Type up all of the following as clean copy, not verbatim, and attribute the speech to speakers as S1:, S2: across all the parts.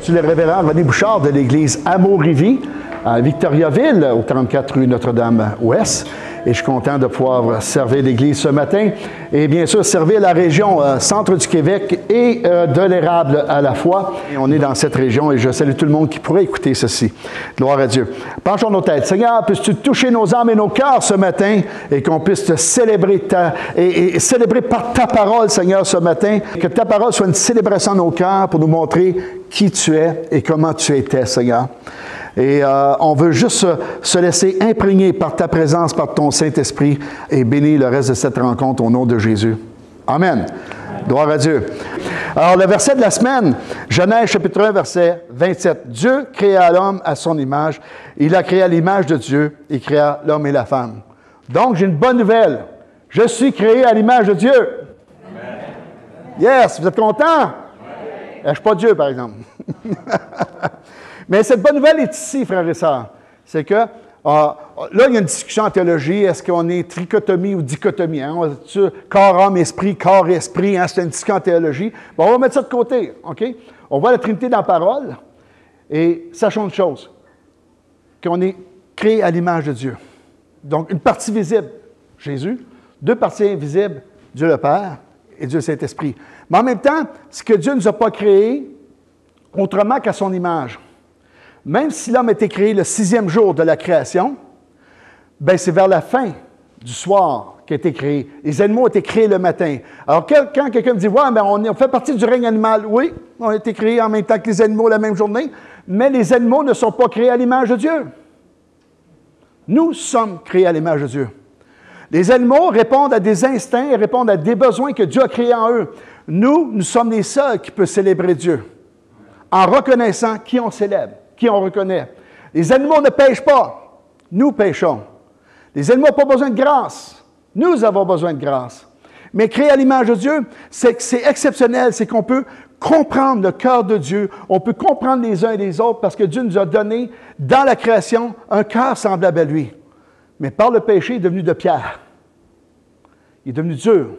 S1: Je suis le révérend René Bouchard de l'église Amour-Rivi à Victoriaville, au 34 rue Notre-Dame-Ouest. Et je suis content de pouvoir servir l'Église ce matin et bien sûr servir la région centre du Québec et de l'Érable à la fois. Et on est dans cette région et je salue tout le monde qui pourrait écouter ceci. Gloire à Dieu. Penchons nos têtes. Seigneur, puisses-tu toucher nos âmes et nos cœurs ce matin et qu'on puisse te célébrer et célébrer par ta parole, Seigneur, ce matin. Que ta parole soit une célébration de nos cœurs pour nous montrer qui tu es et comment tu étais, Seigneur. Et on veut juste se laisser imprégner par ta présence, par ton Saint-Esprit et bénir le reste de cette rencontre au nom de Jésus. Amen. Gloire à Dieu. Alors, le verset de la semaine, Genèse chapitre 1, verset 27. Dieu créa l'homme à son image. Il a créé à l'image de Dieu. Il créa l'homme et la femme. Donc, j'ai une bonne nouvelle. Je suis créé à l'image de Dieu. Amen. Yes, vous êtes contents? Je ne suis pas Dieu, par exemple. Mais cette bonne nouvelle est ici, frères et sœurs. C'est que, là, il y a une discussion en théologie. Est-ce qu'on est trichotomie ou dichotomie? Hein? Corps, âme, esprit, corps, esprit. Hein? C'est une discussion en théologie. Bon, on va mettre ça de côté. OK? On voit la Trinité dans la parole. Et sachons une chose. Qu'on est créé à l'image de Dieu. Donc, une partie visible, Jésus. Deux parties invisibles, Dieu le Père et Dieu le Saint-Esprit. Mais en même temps, ce que Dieu ne nous a pas créé autrement qu'à son image. Même si l'homme a été créé le 6e jour de la création, ben c'est vers la fin du soir qu'il a été créé. Les animaux ont été créés le matin. Alors, quand quelqu'un me dit « Ouais, mais on fait partie du règne animal », oui, on a été créés en même temps que les animaux la même journée, mais les animaux ne sont pas créés à l'image de Dieu. Nous sommes créés à l'image de Dieu. Les animaux répondent à des instincts et répondent à des besoins que Dieu a créés en eux. Nous sommes les seuls qui peuvent célébrer Dieu en reconnaissant qui on célèbre. Qui on reconnaît. Les animaux ne pêchent pas. Nous pêchons. Les animaux n'ont pas besoin de grâce. Nous avons besoin de grâce. Mais créé à l'image de Dieu, c'est exceptionnel. C'est qu'on peut comprendre le cœur de Dieu. On peut comprendre les uns et les autres parce que Dieu nous a donné, dans la création, un cœur semblable à lui. Mais par le péché, il est devenu de pierre. Il est devenu dur.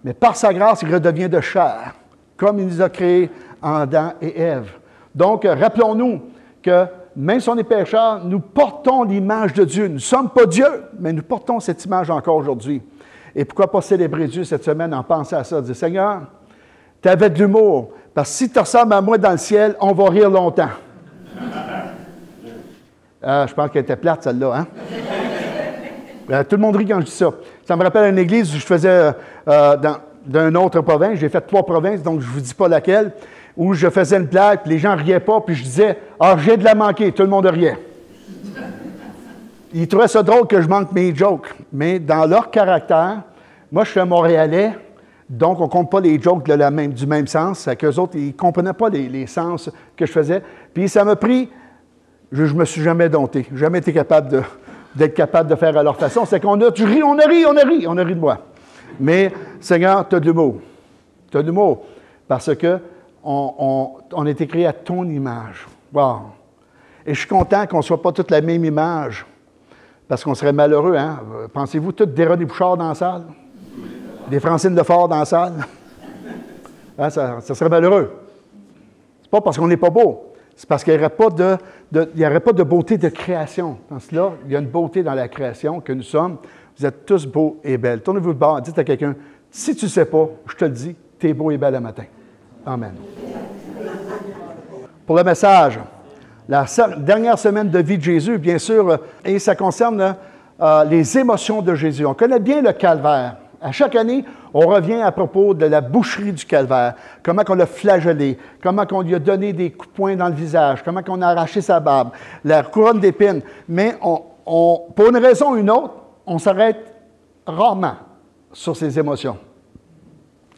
S1: Mais par sa grâce, il redevient de chair, comme il nous a créés en Adam et Ève. Donc, rappelons-nous que même si on est pécheurs, nous portons l'image de Dieu. Nous ne sommes pas Dieu, mais nous portons cette image encore aujourd'hui. Et pourquoi pas célébrer Dieu cette semaine en pensant à ça, dire « Seigneur, tu avais de l'humour, parce que si tu ressembles à moi dans le ciel, on va rire longtemps. » Je pense qu'elle était plate, celle-là, hein? Tout le monde rit quand je dis ça. Ça me rappelle une église où je faisais d'une autre province. J'ai fait 3 provinces, donc je ne vous dis pas laquelle. Où je faisais une blague, puis les gens ne riaient pas, puis je disais « Ah, j'ai de la manquer », tout le monde riait. Ils trouvaient ça drôle que je manque mes jokes. Mais dans leur caractère, moi je suis un Montréalais, donc on ne compte pas les jokes du même sens. C'est qu'eux autres, ils ne comprenaient pas les sens que je faisais. Puis ça m'a pris, je ne me suis jamais dompté, jamais été capable d'être capable de faire à leur façon. C'est qu'on a ri de moi. Mais Seigneur, tu as de l'humour. Tu as de l'humour. Parce que on a été créé à ton image. Wow! Et je suis content qu'on ne soit pas toutes la même image, parce qu'on serait malheureux, hein? Pensez-vous toutes des René Bouchard dans la salle? Des Francine Lefort dans la salle? Hein, ça serait malheureux. C'est pas parce qu'on n'est pas beau, c'est parce qu'il n'y aurait pas de beauté de création. Dans cela, il y a une beauté dans la création que nous sommes. Vous êtes tous beaux et belles. Tournez-vous de bord, dites à quelqu'un, si tu ne sais pas, je te le dis, tu es beau et belle le matin. Amen. Pour le message, la dernière semaine de vie de Jésus, bien sûr, et ça concerne les émotions de Jésus. On connaît bien le calvaire. À chaque année, on revient à propos de la boucherie du calvaire, comment on l'a flagellé, comment on lui a donné des coups de poing dans le visage, comment on a arraché sa barbe, la couronne d'épines. Mais pour une raison ou une autre, on s'arrête rarement sur ses émotions.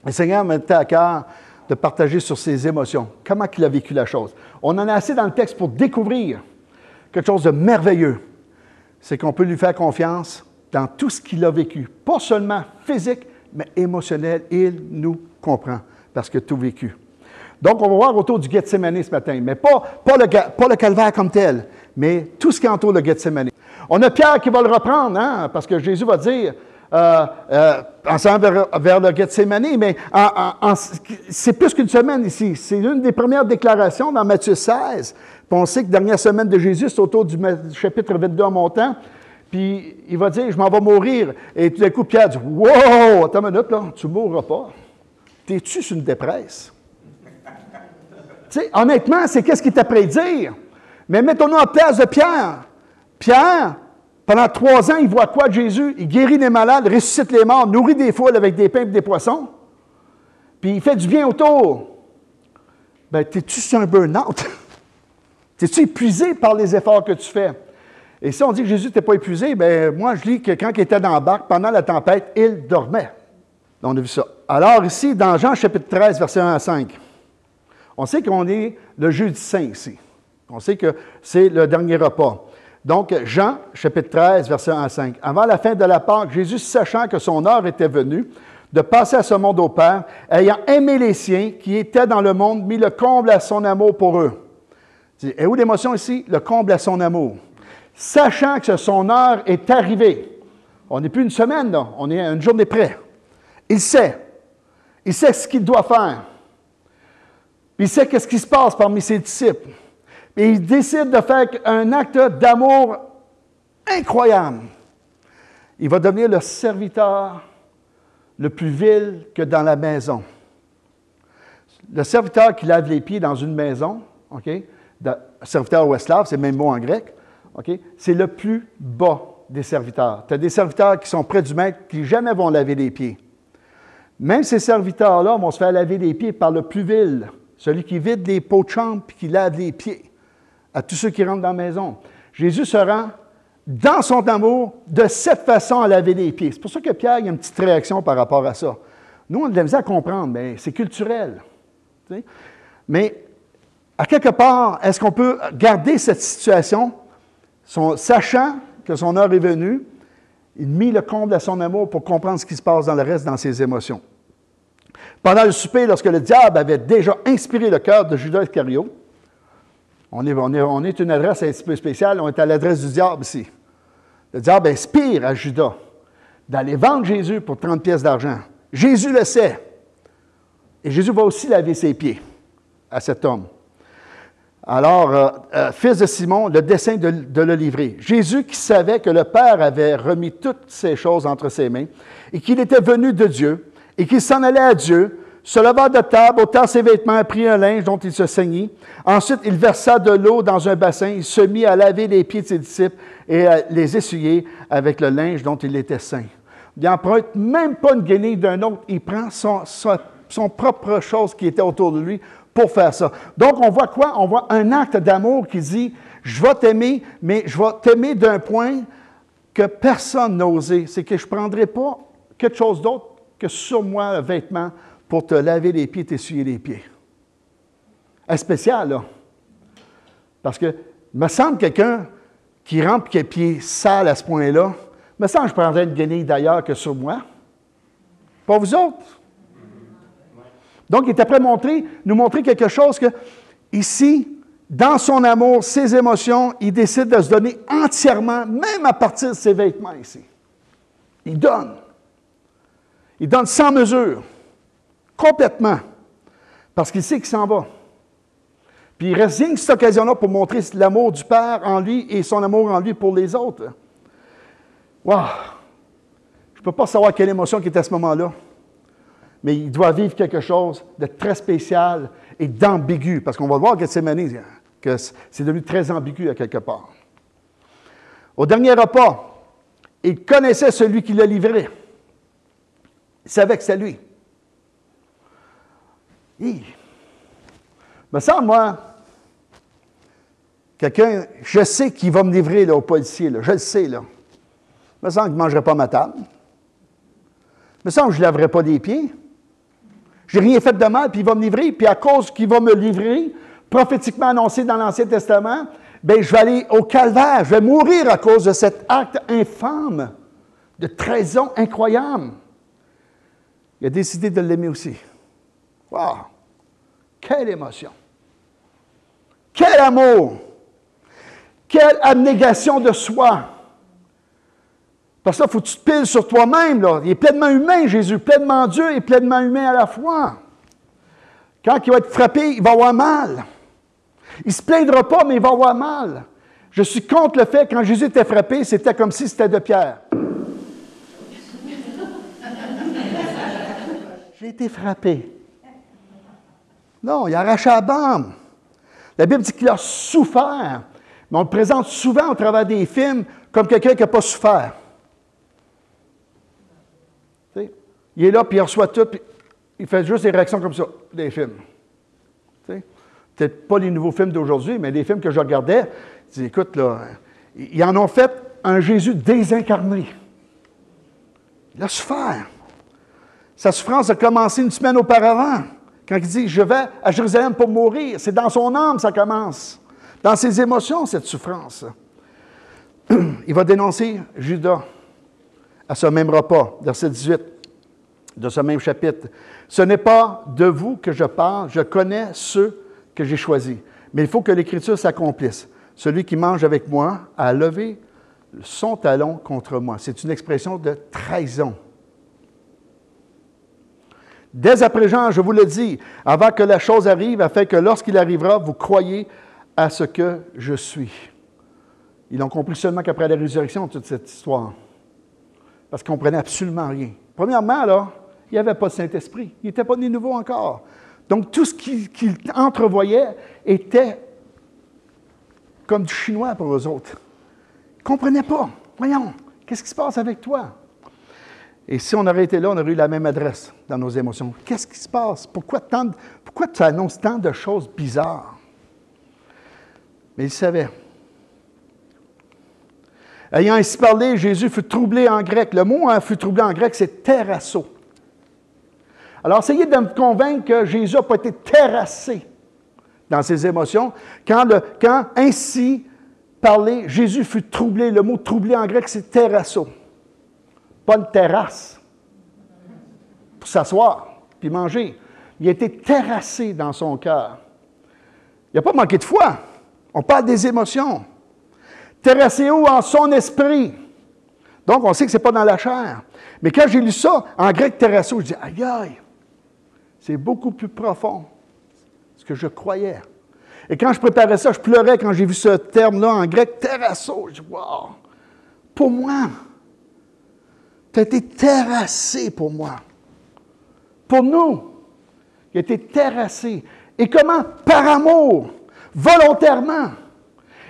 S1: Le Seigneur m'a été à cœur de partager sur ses émotions, comment il a vécu la chose. On en a assez dans le texte pour découvrir quelque chose de merveilleux. C'est qu'on peut lui faire confiance dans tout ce qu'il a vécu. Pas seulement physique, mais émotionnel. Il nous comprend parce qu'il a tout vécu. Donc, on va voir autour du Gethsémani ce matin, mais pas le calvaire comme tel, mais tout ce qui entoure le Gethsémani. On a Pierre qui va le reprendre, hein, parce que Jésus va dire ensemble vers le Gethsémani, mais c'est plus qu'une semaine ici. C'est l'une des premières déclarations dans Matthieu 16. Puis on sait que la dernière semaine de Jésus, c'est autour du chapitre 22 en montant. Puis il va dire, je m'en vais mourir. Et tout d'un coup, Pierre dit, wow, attends une minute, là, tu ne mourras pas. T'es-tu sur une dépresse? Tu sais, honnêtement, c'est qu'est-ce qu'il t'a prêt à dire? Mais mettons-nous en place de Pierre. Pierre, pendant 3 ans, il voit quoi de Jésus? Il guérit les malades, ressuscite les morts, nourrit des foules avec des pains et des poissons. Puis il fait du bien autour. Ben, t'es-tu sur un burn-out? T'es-tu épuisé par les efforts que tu fais? Et si on dit que Jésus n'était pas épuisé, bien, moi, je lis que quand il était dans la barque, pendant la tempête, il dormait. On a vu ça. Alors ici, dans Jean chapitre 13, versets 1 à 5, on sait qu'on est le jeudi saint ici. On sait que c'est le dernier repas. Donc, Jean chapitre 13, versets 1 à 5. Avant la fin de la Pâque, Jésus, sachant que son heure était venue de passer à ce monde au Père, ayant aimé les siens qui étaient dans le monde, mit le comble à son amour pour eux. Et où l'émotion ici? Le comble à son amour. Sachant que son heure est arrivée. On n'est plus une semaine, là. On est à une journée près. Il sait. Il sait ce qu'il doit faire. Il sait ce qui se passe parmi ses disciples. Et il décide de faire un acte d'amour incroyable. Il va devenir le serviteur le plus vil que dans la maison. Le serviteur qui lave les pieds dans une maison, OK? Serviteur ou esclave, c'est le même mot en grec, OK? C'est le plus bas des serviteurs. Tu as des serviteurs qui sont près du maître qui jamais vont laver les pieds. Même ces serviteurs-là vont se faire laver les pieds par le plus vil, celui qui vide les pots de chambre et qui lave les pieds à tous ceux qui rentrent dans la maison. Jésus se rend dans son amour de cette façon à laver les pieds. C'est pour ça que Pierre, il y a une petite réaction par rapport à ça. Nous, on a de la misère à comprendre, mais c'est culturel. Tu sais? Mais à quelque part, est-ce qu'on peut garder cette situation, sachant que son heure est venue, il mit le comble à son amour pour comprendre ce qui se passe dans le reste, dans ses émotions. Pendant le souper, lorsque le diable avait déjà inspiré le cœur de Judas Iscariote, on est une adresse un petit peu spéciale, on est à l'adresse du diable ici. Le diable inspire à Judas d'aller vendre Jésus pour 30 pièces d'argent. Jésus le sait. Et Jésus va aussi laver ses pieds à cet homme. Alors, fils de Simon, le dessein de le livrer. Jésus qui savait que le Père avait remis toutes ces choses entre ses mains et qu'il était venu de Dieu et qu'il s'en allait à Dieu, se leva de table, ôta ses vêtements, prit un linge dont il se ceignit. Ensuite, il versa de l'eau dans un bassin. Il se mit à laver les pieds de ses disciples et à les essuyer avec le linge dont il était ceint. Il n'emprunte même pas une guenille d'un autre. Il prend son propre chose qui était autour de lui pour faire ça. Donc, on voit quoi? On voit un acte d'amour qui dit, je vais t'aimer, mais je vais t'aimer d'un point que personne n'a osé. C'est que je ne prendrai pas quelque chose d'autre que sur moi, un vêtement, pour te laver les pieds, t'essuyer les pieds. C'est spécial, là. Parce que, il me semble quelqu'un qui rentre et qui a les pieds sales à ce point-là, il me semble que je prendrais une guenille d'ailleurs que sur moi. Pas vous autres. Donc, il est après nous montrer quelque chose que, ici, dans son amour, ses émotions, il décide de se donner entièrement, même à partir de ses vêtements ici. Il donne. Il donne sans mesure. Complètement. Parce qu'il sait qu'il s'en va. Puis il résigne cette occasion-là pour montrer l'amour du Père en lui et son amour en lui pour les autres. Wow! Je ne peux pas savoir quelle émotion qui était à ce moment-là. Mais il doit vivre quelque chose de très spécial et d'ambigu. Parce qu'on va voir que c'est devenu très ambigu à quelque part. Au dernier repas, il connaissait celui qui l'a livré. Il savait que c'était lui. Me semble, moi, quelqu'un, je sais qu'il va me livrer là, au policier, là, je le sais. Là. Me semble qu'il ne mangerait pas ma table. Me semble que je ne laverai pas les pieds. Je n'ai rien fait de mal, puis il va me livrer. Puis à cause qu'il va me livrer, prophétiquement annoncé dans l'Ancien Testament, bien, je vais aller au calvaire. Je vais mourir à cause de cet acte infâme de trahison incroyable. Il a décidé de l'aimer aussi. Wow! Quelle émotion! Quel amour! Quelle abnégation de soi! Parce que là, il faut que tu te piles sur toi-même. Là. Il est pleinement humain, Jésus, pleinement Dieu et pleinement humain à la fois. Quand il va être frappé, il va avoir mal. Il ne se plaindra pas, mais il va avoir mal. Je suis contre le fait, quand Jésus était frappé, c'était comme si c'était de pierre. J'ai été frappé. Non, il a arraché la bande. La Bible dit qu'il a souffert. Mais on le présente souvent au travers des films comme quelqu'un qui n'a pas souffert. T'sais, il est là, puis il reçoit tout, puis il fait juste des réactions comme ça, des films. T'sais, peut-être pas les nouveaux films d'aujourd'hui, mais les films que je regardais, je dis, écoute, là, ils en ont fait un Jésus désincarné. Il a souffert. Sa souffrance a commencé une semaine auparavant. Quand il dit « Je vais à Jérusalem pour mourir », c'est dans son âme ça commence. Dans ses émotions, cette souffrance. Il va dénoncer Judas à ce même repas, verset 18 de ce même chapitre. « Ce n'est pas de vous que je parle, je connais ceux que j'ai choisis. Mais il faut que l'Écriture s'accomplisse. Celui qui mange avec moi a levé son talon contre moi. » C'est une expression de trahison. Dès à présent, je vous le dis, avant que la chose arrive, afin que lorsqu'il arrivera, vous croyez à ce que je suis. Ils l'ont compris seulement qu'après la résurrection, toute cette histoire. Parce qu'ils ne comprenaient absolument rien. Premièrement, là, il n'y avait pas de Saint-Esprit. Il n'était pas né nouveau encore. Donc, tout ce qu'ils entrevoyaient était comme du chinois pour eux autres. Ils ne comprenaient pas. Voyons, qu'est-ce qui se passe avec toi? Et si on aurait été là, on aurait eu la même adresse dans nos émotions. Qu'est-ce qui se passe? Pourquoi tu annonces tant de choses bizarres? Mais il savait. Ayant ainsi parlé, Jésus fut troublé en grec. Le mot fut troublé en grec, c'est terrasso. Alors, essayez de me convaincre que Jésus n'a pas été terrassé dans ses émotions. Quand ainsi parlé, Jésus fut troublé. Le mot troublé en grec, c'est terrasso. Pas une terrasse pour s'asseoir puis manger. Il a été terrassé dans son cœur. Il n'a pas manqué de foi. On parle des émotions. Terrassé où? En son esprit. Donc, on sait que ce n'est pas dans la chair. Mais quand j'ai lu ça, en grec terrasso, je dis, aïe, aïe, c'est beaucoup plus profond ce que je croyais. Et quand je préparais ça, je pleurais quand j'ai vu ce terme-là en grec, terrasso. Je dis, wow, pour moi, tu as été terrassé pour moi. Pour nous, il a été terrassé. Et comment? Par amour, volontairement.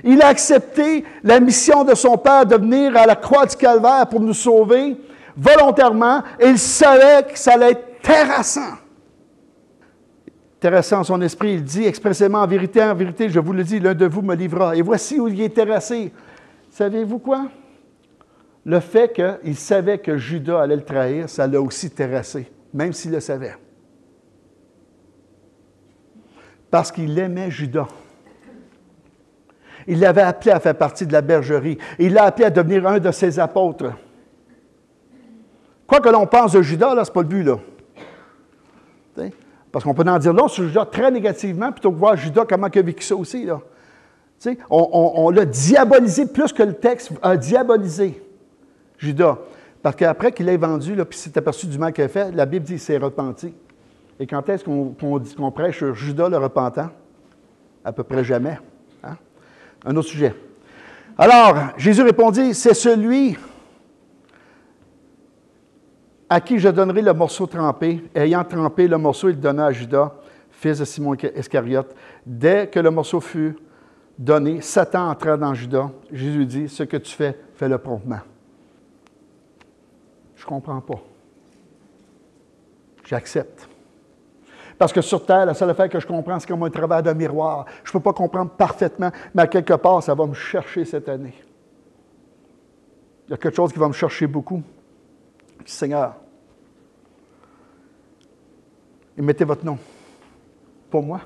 S1: Il a accepté la mission de son Père de venir à la croix du Calvaire pour nous sauver, volontairement, et il savait que ça allait être terrassant. Terrassant son esprit, il dit expressément, en vérité, je vous le dis, l'un de vous me livrera. Et voici où il est terrassé. Savez-vous quoi? Le fait qu'il savait que Judas allait le trahir, ça l'a aussi terrassé, même s'il le savait. Parce qu'il aimait Judas. Il l'avait appelé à faire partie de la bergerie. Il l'a appelé à devenir un de ses apôtres. Quoi que l'on pense de Judas, là, ce n'est pas le but, là. T'sais? Parce qu'on peut en dire là sur Judas très négativement, plutôt que voir Judas comment il a vécu ça aussi, là. On l'a diabolisé plus que le texte a diabolisé Judas. Parce qu'après qu'il l'ait vendu, puis s'est aperçu du mal qu'il a fait, la Bible dit qu'il s'est repenti. Et quand est-ce qu'on prêche sur Judas le repentant? À peu près jamais. Hein? Un autre sujet. Alors, Jésus répondit, c'est celui à qui je donnerai le morceau trempé. Ayant trempé le morceau, il donna à Judas, fils de Simon Iscariote. Dès que le morceau fut donné, Satan entra dans Judas. Jésus dit, ce que tu fais, fais-le promptement. Je ne comprends pas. J'accepte. Parce que sur Terre, la seule affaire que je comprends, c'est comme un travers de miroir. Je ne peux pas comprendre parfaitement, mais à quelque part, ça va me chercher cette année. Il y a quelque chose qui va me chercher beaucoup. Seigneur, et mettez votre nom. Pour moi,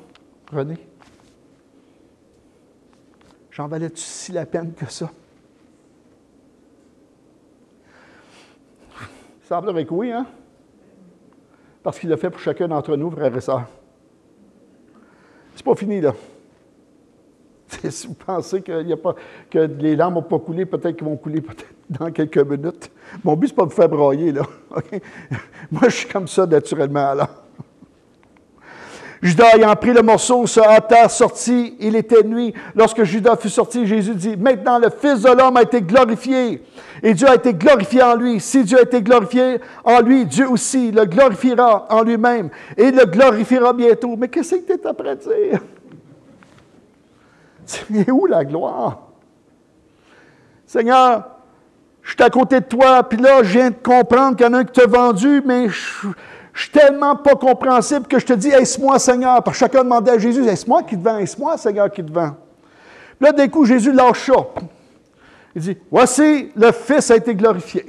S1: René. J'en valais-tu si la peine que ça? Il semblerait que oui, hein? Parce qu'il l'a fait pour chacun d'entre nous, frères et sœurs. C'est pas fini, là. Si vous pensez que les larmes n'ont pas coulé, peut-être qu'ils vont couler, peut-être. dans quelques minutes. Mon but, ce n'est pas de vous faire broyer, là. Okay? Moi, je suis comme ça, naturellement, là. Judas ayant pris le morceau, se hâta, sortit, il était nuit. Lorsque Judas fut sorti, Jésus dit, « Maintenant, le Fils de l'homme a été glorifié, et Dieu a été glorifié en lui. Si Dieu a été glorifié en lui, Dieu aussi le glorifiera en lui-même, et il le glorifiera bientôt. » Mais qu'est-ce que tu es après de dire? C'est où la gloire? Seigneur, je suis à côté de toi, puis là, je viens de comprendre qu'il y en a un qui t'a vendu, mais je suis tellement pas compréhensible que je te dis, est-ce moi, Seigneur? Parce que chacun demandait à Jésus, est-ce moi qui te vends? Est-ce moi, Seigneur, qui te vend? Là, d'un coup, Jésus lâche ça. Il dit, voici, le Fils a été glorifié.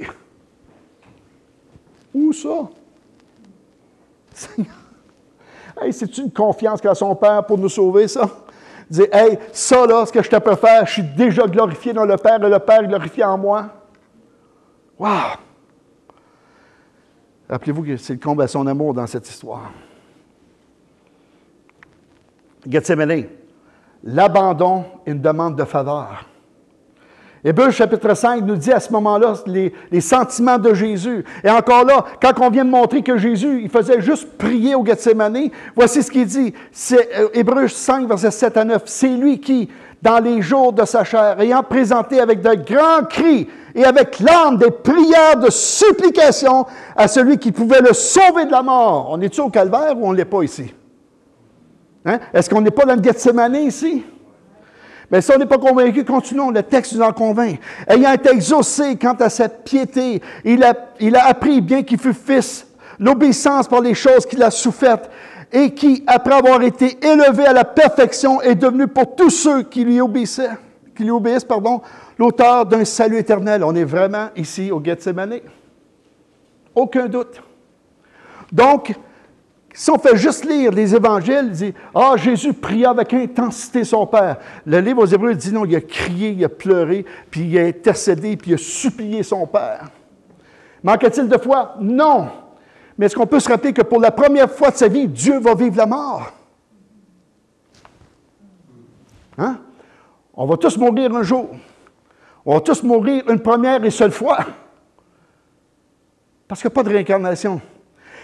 S1: Où ça? Seigneur, hey, c'est-tu une confiance qu'a son Père pour nous sauver, ça? Il dit, hey, ça, là, ce que je te peux faire, je suis déjà glorifié dans le Père et le Père est glorifié en moi. Wow! Rappelez-vous que c'est le comble à son amour dans cette histoire. Gethsémani, l'abandon est une demande de faveur. Hébreux chapitre 5 nous dit à ce moment-là les sentiments de Jésus. Et encore là, quand on vient de montrer que Jésus, il faisait juste prier au Gethsémani, voici ce qu'il dit. C'est Hébreux 5, versets 7 à 9. C'est lui qui, dans les jours de sa chair, ayant présenté avec de grands cris et avec larmes des prières de supplication à celui qui pouvait le sauver de la mort. On est-tu au calvaire ou on ne l'est pas ici? Hein? Est-ce qu'on n'est pas dans le Gethsémani ici? Mais si on n'est pas convaincu, continuons, le texte nous en convainc. Ayant été exaucé quant à sa piété, il a appris, bien qu'il fût fils, l'obéissance par les choses qu'il a souffertes, et qui, après avoir été élevé à la perfection, est devenu pour tous ceux qui lui obéissent, l'auteur d'un salut éternel. On est vraiment ici au Gethsémani. Aucun doute. Donc, si on fait juste lire les évangiles, il dit, « Ah, Jésus pria avec intensité son Père. » Le livre aux Hébreux dit non, il a crié, il a pleuré, puis il a intercédé, puis il a supplié son Père. Manque-t-il de foi? Non. Mais est-ce qu'on peut se rappeler que pour la première fois de sa vie, Dieu va vivre la mort? Hein? On va tous mourir un jour. On va tous mourir une première et seule fois. Parce qu'il n'y a pas de réincarnation.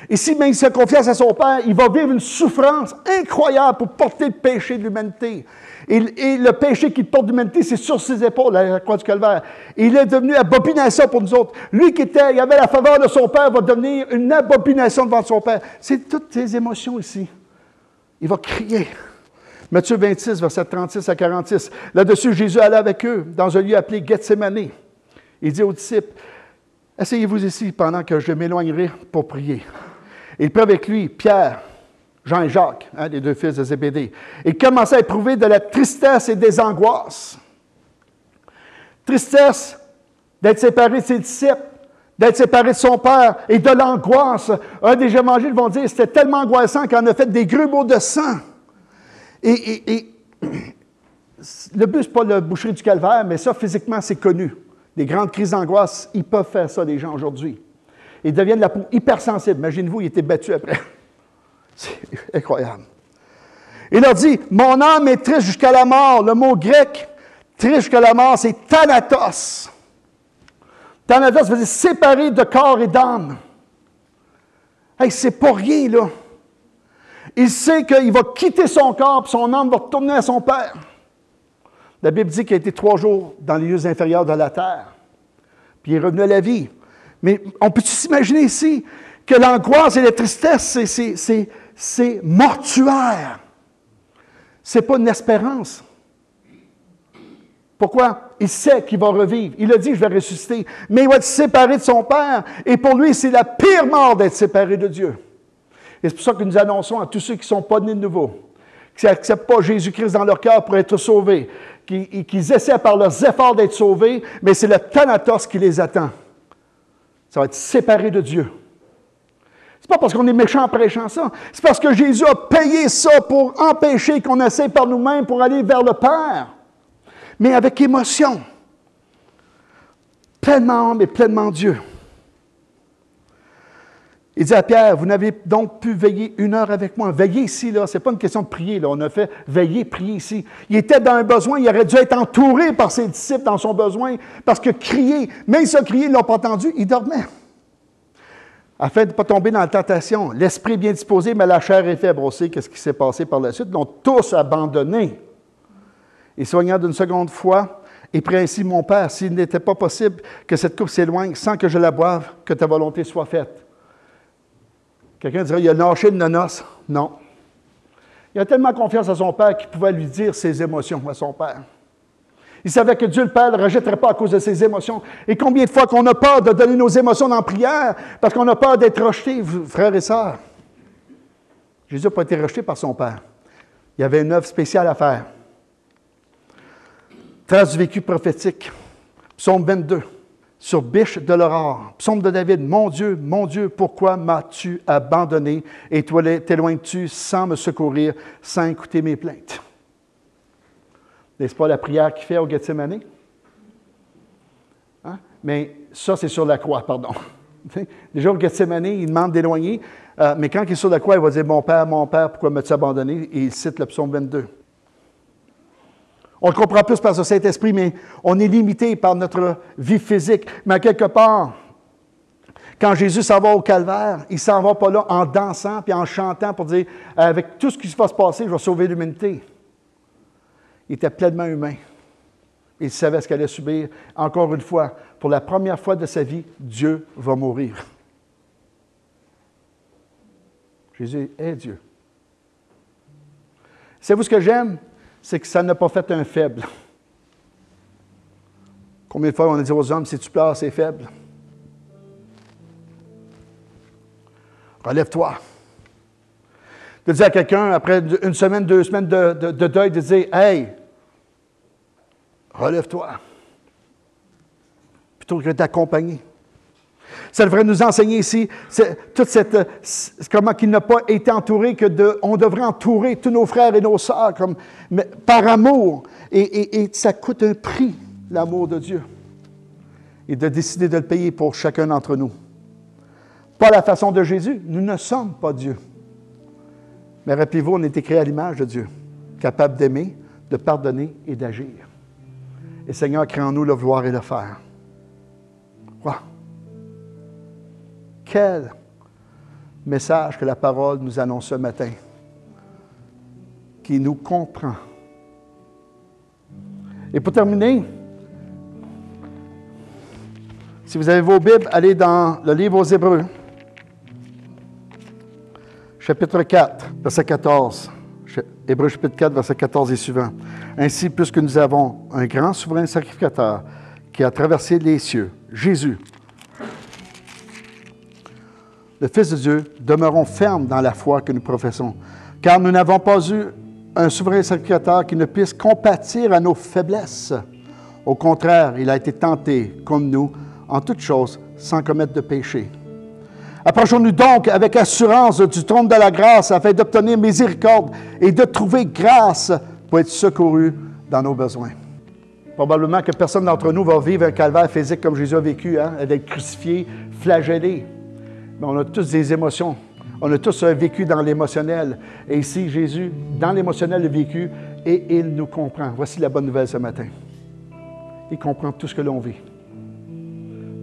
S1: Et si même il se confiance à son Père, il va vivre une souffrance incroyable pour porter le péché de l'humanité. Et le péché qu'il porte de l'humanité, c'est sur ses épaules, à la croix du calvaire. Il est devenu abomination pour nous autres. Lui qui il avait la faveur de son Père, va devenir une abomination devant son Père. C'est toutes ses émotions ici. Il va crier. Matthieu 26, versets 36 à 46. Là-dessus, Jésus allait avec eux dans un lieu appelé Gethsémani. Il dit aux disciples, « Asseyez-vous ici pendant que je m'éloignerai pour prier. » Il prit avec lui Pierre, Jean et Jacques, les deux fils de Zébédée. Il commençait à éprouver de la tristesse et des angoisses. Tristesse d'être séparé de ses disciples, d'être séparé de son Père, et de l'angoisse. Un des évangiles vont dire, c'était tellement angoissant qu'on a fait des grumeaux de sang. Et le but, ce n'est pas la boucherie du calvaire, mais ça, physiquement, c'est connu. Des grandes crises d'angoisse, ils peuvent faire ça, les gens, aujourd'hui. Ils deviennent la peau hypersensible. Imaginez-vous, ils étaient battus après. C'est incroyable. Il leur dit, « Mon âme est triste jusqu'à la mort. » Le mot grec, triste jusqu'à la mort, c'est « thanatos ». Thanatos veut dire « séparé de corps et d'âme ». Hey, c'est pas rien, là. Il sait qu'il va quitter son corps, puis son âme va retourner à son Père. La Bible dit qu'il a été 3 jours dans les lieux inférieurs de la terre. Puis il est revenu à la vie. Mais on peut s'imaginer ici que l'angoisse et la tristesse, c'est mortuaire. Ce n'est pas une espérance. Pourquoi? Il sait qu'il va revivre. Il a dit, je vais ressusciter. Mais il va être séparé de son Père. Et pour lui, c'est la pire mort d'être séparé de Dieu. Et c'est pour ça que nous annonçons à tous ceux qui ne sont pas nés de nouveau, qui n'acceptent pas Jésus-Christ dans leur cœur pour être sauvés, qu'ils essaient par leurs efforts d'être sauvés, mais c'est le thanatos qui les attend. Ça va être séparé de Dieu. C'est pas parce qu'on est méchant en prêchant ça. C'est parce que Jésus a payé ça pour empêcher qu'on essaie par nous-mêmes pour aller vers le Père. Mais avec émotion. Pleinement homme et pleinement Dieu. Il dit à Pierre, vous n'avez donc pu veiller 1 heure avec moi. Veiller ici, là, ce n'est pas une question de prier. Là. On a fait veiller, prier ici. Il était dans un besoin, il aurait dû être entouré par ses disciples dans son besoin, parce que crier, même s'il a crié, ils ne l'ont pas entendu, il dormait. Afin de ne pas tomber dans la tentation. L'esprit est bien disposé, mais la chair est faible. On sait ce qui s'est passé par la suite. Ils l'ont tous abandonné. Et soignant d'une seconde fois, et prie ainsi mon Père, s'il n'était pas possible que cette coupe s'éloigne sans que je la boive, que ta volonté soit faite. Quelqu'un dirait, il a lâché de nonos. Non. Il a tellement confiance à son Père qu'il pouvait lui dire ses émotions à son Père. Il savait que Dieu le Père ne le rejetterait pas à cause de ses émotions. Et combien de fois qu'on a peur de donner nos émotions en prière parce qu'on a peur d'être rejeté, frères et sœurs. Jésus n'a pas été rejeté par son Père. Il y avait une œuvre spéciale à faire. Trace du vécu prophétique. Psaume 22. Sur biche de l'aurore. Psaume de David. Mon Dieu, pourquoi m'as-tu abandonné et t'éloignes-tu sans me secourir, sans écouter mes plaintes? N'est-ce pas la prière qu'il fait au Gethsémani? Hein? Mais ça, c'est sur la croix, pardon. Déjà, au Gethsémani, il demande d'éloigner, mais quand il est sur la croix, il va dire, mon Père, pourquoi m'as-tu abandonné? Et il cite le psaume 22. On le comprend plus par ce Saint-Esprit, mais on est limité par notre vie physique. Mais à quelque part, quand Jésus s'en va au calvaire, il ne s'en va pas là en dansant et en chantant pour dire, avec tout ce qui va se passer, je vais sauver l'humanité. Il était pleinement humain. Il savait ce qu'il allait subir. Encore une fois, pour la première fois de sa vie, Dieu va mourir. Jésus est Dieu. Savez-vous ce que j'aime? C'est que ça n'a pas fait un faible. Combien de fois on a dit aux hommes, si tu pleures, c'est faible? Relève-toi. De dire à quelqu'un, après 1 semaine, 2 semaines de deuil, de dire, hey, relève-toi. Plutôt que d'accompagner. Ça devrait nous enseigner ici toute comment il n'a pas été entouré, on devrait entourer tous nos frères et nos sœurs par amour. Et ça coûte un prix, l'amour de Dieu. Et de décider de le payer pour chacun d'entre nous. Pas la façon de Jésus. Nous ne sommes pas Dieu. Mais rappelez-vous, on a été créés à l'image de Dieu, capable d'aimer, de pardonner et d'agir. Et Seigneur, crée en nous le vouloir et le faire. Wow. Quel message que la parole nous annonce ce matin, qui nous comprend. Et pour terminer, si vous avez vos Bibles, allez dans le livre aux Hébreux, chapitre 4, verset 14. Hébreux chapitre 4, verset 14 et suivant. Ainsi, puisque nous avons un grand souverain sacrificateur qui a traversé les cieux, Jésus, le Fils de Dieu, demeurons fermes dans la foi que nous professons, car nous n'avons pas eu un souverain sacrificateur qui ne puisse compatir à nos faiblesses. Au contraire, il a été tenté, comme nous, en toutes choses, sans commettre de péché. Approchons-nous donc avec assurance du trône de la grâce afin d'obtenir miséricorde et de trouver grâce pour être secouru dans nos besoins. Probablement que personne d'entre nous va vivre un calvaire physique comme Jésus a vécu, d'être crucifié, flagellé. Mais on a tous des émotions. On a tous un vécu dans l'émotionnel. Et ici, Jésus, dans l'émotionnel, a vécu et il nous comprend. Voici la bonne nouvelle ce matin. Il comprend tout ce que l'on vit.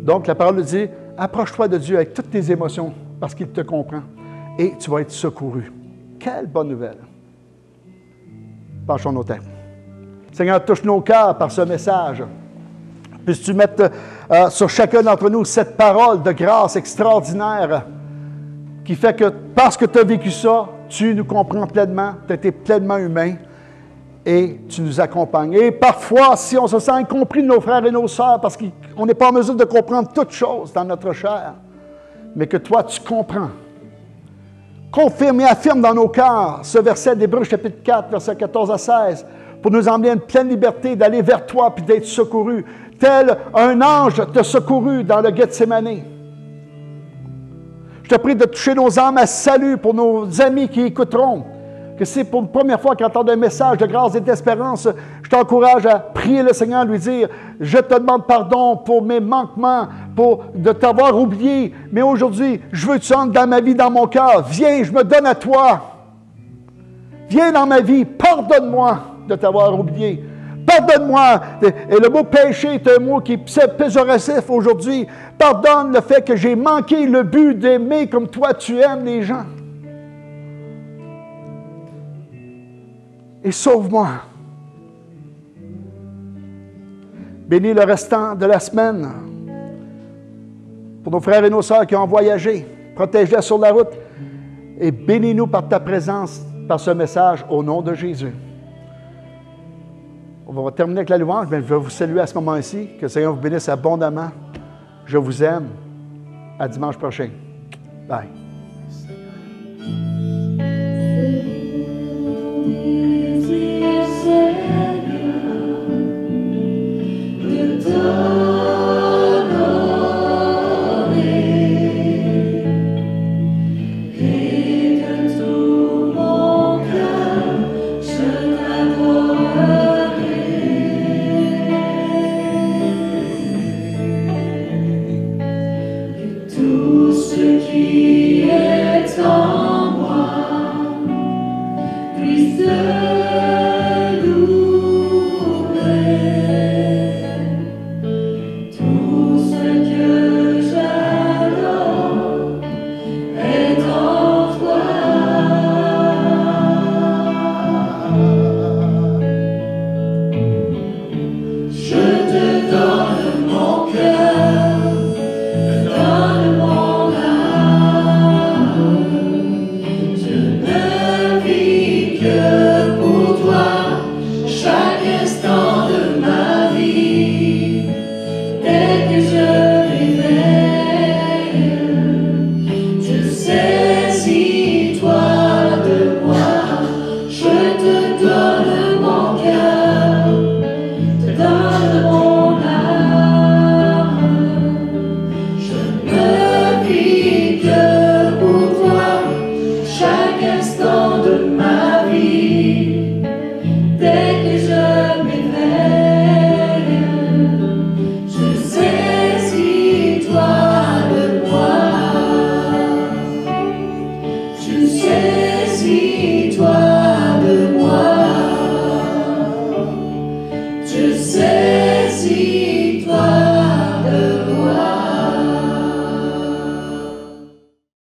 S1: Donc, la parole dit, approche-toi de Dieu avec toutes tes émotions parce qu'il te comprend et tu vas être secouru. Quelle bonne nouvelle! Penchons nos têtes. Seigneur, touche nos cœurs par ce message. Puisses-tu mettre sur chacun d'entre nous cette parole de grâce extraordinaire qui fait que parce que tu as vécu ça, tu nous comprends pleinement, tu as été pleinement humain et tu nous accompagnes. Et parfois, si on se sent incompris de nos frères et nos sœurs parce qu'on n'est pas en mesure de comprendre toutes choses dans notre chair, mais que toi, tu comprends. Confirme et affirme dans nos cœurs ce verset d'Hébreux chapitre 4, verset 14 à 16, pour nous emmener à une pleine liberté d'aller vers toi puis d'être secourus. Tel un ange te secouru dans le Gethsémani. Je te prie de toucher nos âmes à salut pour nos amis qui écouteront. Que c'est pour la première fois qu'ils entendent un message de grâce et d'espérance. Je t'encourage à prier le Seigneur, lui dire, je te demande pardon pour mes manquements, de t'avoir oublié. Mais aujourd'hui, je veux que tu entres dans ma vie, dans mon cœur. Viens, je me donne à toi. Viens dans ma vie, pardonne-moi de t'avoir oublié. Pardonne-moi. Et le mot péché est un mot qui est péjoratif aujourd'hui. Pardonne le fait que j'ai manqué le but d'aimer comme toi tu aimes les gens. Et sauve-moi. Bénis le restant de la semaine. Pour nos frères et nos sœurs qui ont voyagé, protège-les sur la route. Et bénis-nous par ta présence, par ce message, au nom de Jésus. On va terminer avec la louange, mais je vais vous saluer à ce moment-ci. Que le Seigneur vous bénisse abondamment. Je vous aime. À dimanche prochain. Bye.